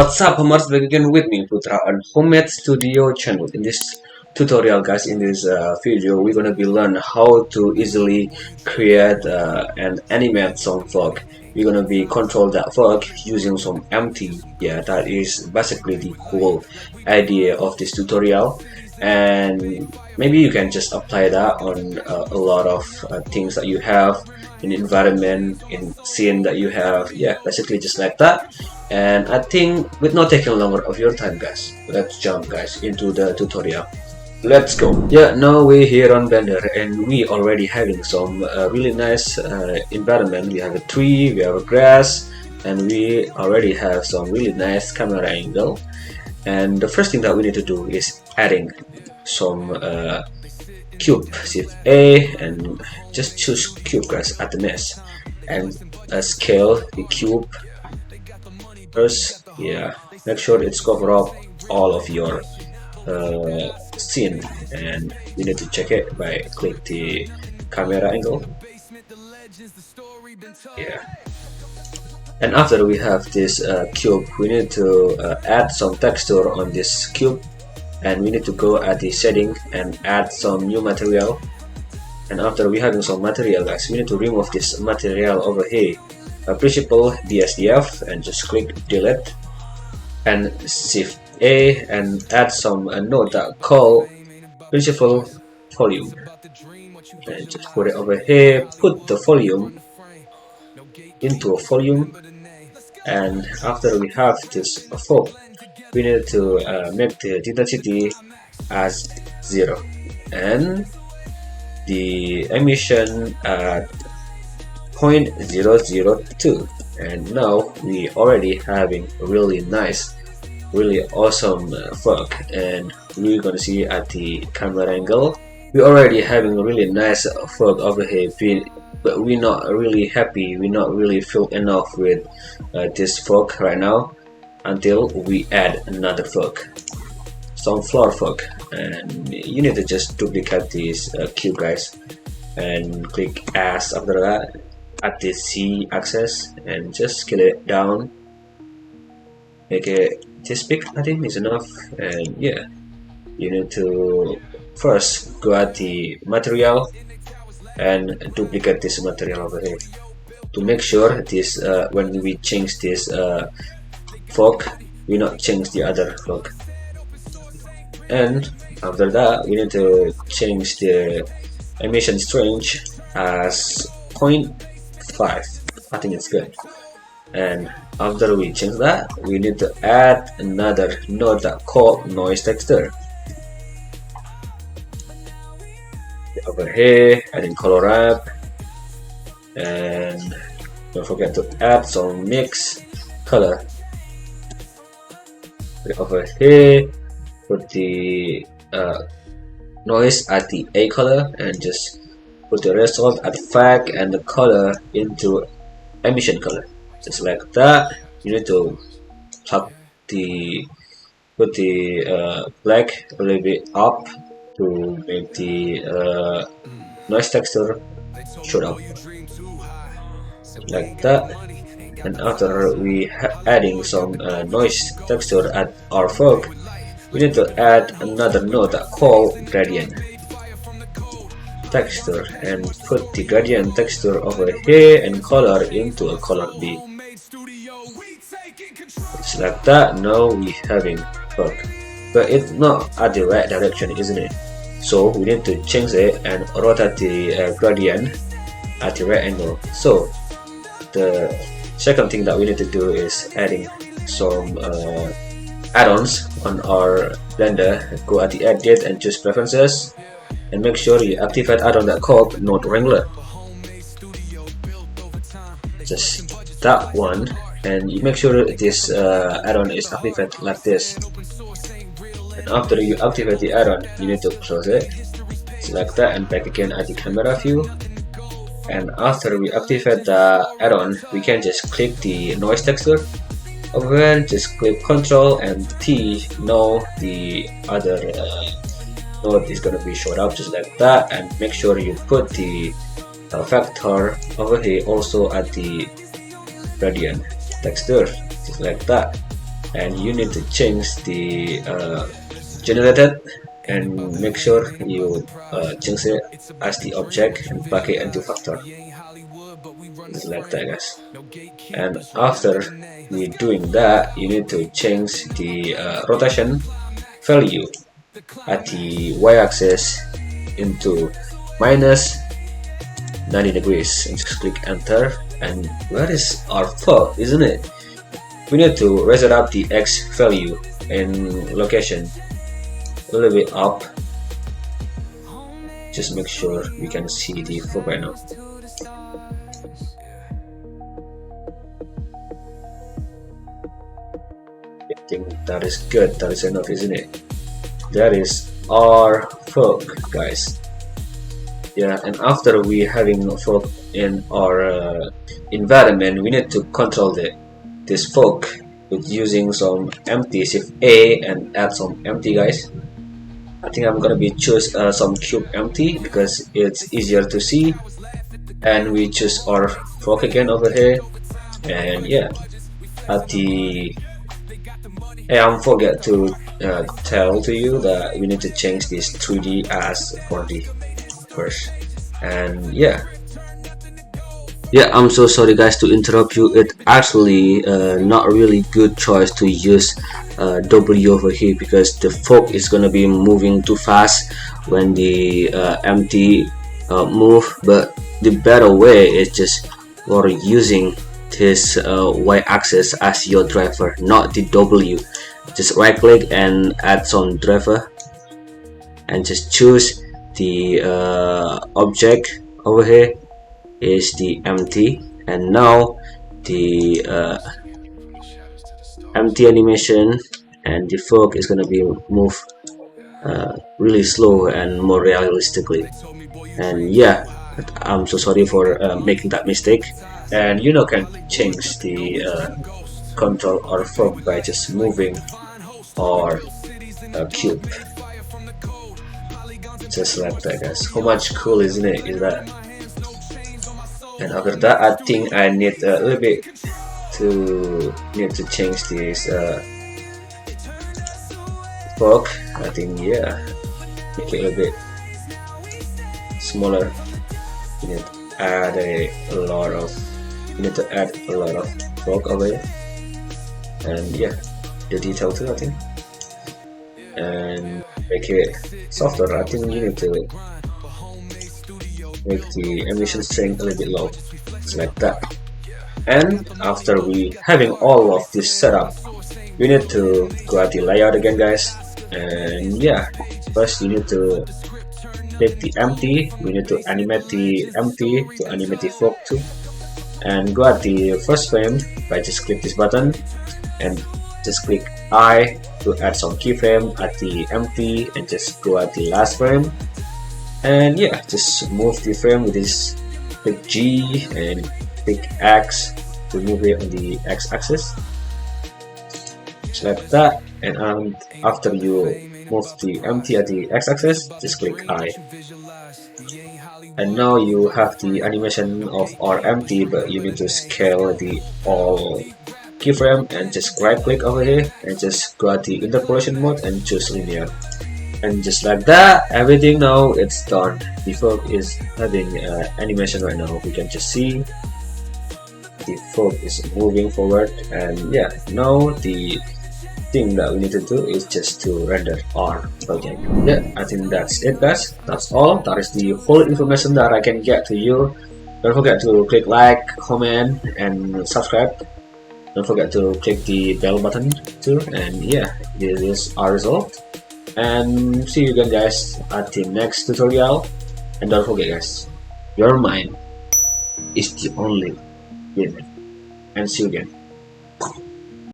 What's up, Hammers? Back again with me, Putra, on Homemade Studio channel. In this tutorial, guys, in this video, we're gonna be learn how to easily create and animate some fog. We're gonna be control that fog using some empty. Yeah, that is basically the whole idea of this tutorial. And maybe you can just apply that on a lot of things that you have in environment, in scene that you have. Yeah, basically just like that. And I think with not taking longer of your time, guys, let's jump, guys, into the tutorial. Let's go. Yeah, now we're here on Blender and we already having some really nice environment. We have a tree, we have a grass, and we already have some really nice camera angle. And the first thing that we need to do is adding some cube. Shift A and just choose cube, guys, at the mesh, and scale the cube first. Yeah, make sure it's cover up all of your scene, and we need to check it by click the camera angle. Yeah, and after we have this cube, we need to add some texture on this cube, and we need to go at the setting and add some new material. And after we having some material, guys, we need to remove this material over here. Principal BSDF, and just click delete and shift A and add some node that call principal volume, and just put it over here. Put the volume into a volume, and after we have this fog, we need to make the intensity as 0 and the emission at 0.002. And now we already having really nice, really awesome fog, and we're gonna see at the camera angle we already having a really nice fog over here, but we're not really happy, we're not really feel enough with this fog right now until we add another fog, some floor fog. And you need to just duplicate this cube, guys, and click as after that at the Z axis and just scale it down, make it this big. I think is enough. And yeah, you need to first go at the material and duplicate this material over here to make sure this when we change this fog, we not change the other fog. And after that, we need to change the emission strength as 0.5. I think it's good. And after we change that, we need to add another node that called noise texture. Over here, adding color wrap, and don't forget to add some mix color. Over here, put the noise at the A color, and just put the result at fag and the color into emission color, just like that. You need to put the black a little bit up to make the noise texture show up, like that. And after we adding some noise texture at our fog, we need to add another node that called gradient texture, and put the gradient texture over here and color into a color B. It's like that. Now we having fog, but it's not at the right direction, isn't it? So we need to change it and rotate the gradient at the right angle. So the second thing that we need to do is adding some add-ons on our Blender. Go at the edit and choose preferences, and make sure you activate add-on that called Node Wrangler. Just that one, and you make sure this add-on is activated like this. And after you activate the add-on, you need to close it, select that, and back again at the camera view. And after we activate the add-on, we can just click the noise texture over here, just click Ctrl and T. Now the other node is gonna be showed up just like that. And make sure you put the vector over here also at the gradient texture, just like that. and you need to change the generated, and make sure you change it as the object and pakai into factor. Just like that, guys. And after we doing that, you need to change the rotation value at the y-axis into minus 90 degrees, and just click enter. And where is our fog, isn't it? We need to raise it up the x value in location a little bit up. Just make sure we can see the fog right now. I think that is good, that is enough, isn't it? That is our fog, guys. Yeah, and after we having fog in our environment, we need to control this fog with using some empty, shift A and add some empty, guys. I think I'm gonna be choose some cube empty because it's easier to see, and we choose our fog again over here. And yeah, at the I forget to tell to you that we need to change this 3D as 4D first. And yeah, I'm so sorry guys to interrupt you. It actually not really good choice to use W over here, because the fog is gonna be moving too fast when the empty move. But the better way is just for using this y-axis as your driver, not the W. Just right click and add some driver, and just choose the object over here is the empty. And now the empty animation and the fog is gonna be moved really slow and more realistically. And yeah, I'm so sorry for making that mistake. And you know, can change the control or fog by just moving or cube, just like that, guys. How much cool, isn't it? Is that? And after that, I think I need a little bit to change this fog. I think yeah, make it a little bit smaller. You need to add a lot of fog over here, and yeah, the detail too, I think, and make it softer. I think you need to make the emission strength a little bit low, just like that. And after we having all of this set up, we need to go at the layout again, guys. And yeah, first you need to take the empty. We need to animate the empty to animate the fog too, and go at the first frame by just click this button and just click I to add some keyframe at the empty, and just go at the last frame. And yeah, just move the frame with this, click G and click X to move it on the X-axis, just like that. And after you move the empty at the X-axis, just click I. And now you have the animation of our empty, but you need to scale the all keyframe, and just right click over here and just go at the interpolation mode and choose linear. And just like that, everything now it's done. The fog is having animation right now. We can just see the fog is moving forward. And yeah, now the thing that we need to do is just to render our project. Yeah, I think that's it, guys. That's all. That is the whole information that I can get to you. Don't forget to click like, comment, and subscribe. Don't forget to click the bell button too. And yeah, this is our result. And see you again, guys, at the next tutorial. And don't forget, guys, your mind is the only limit. And see you again.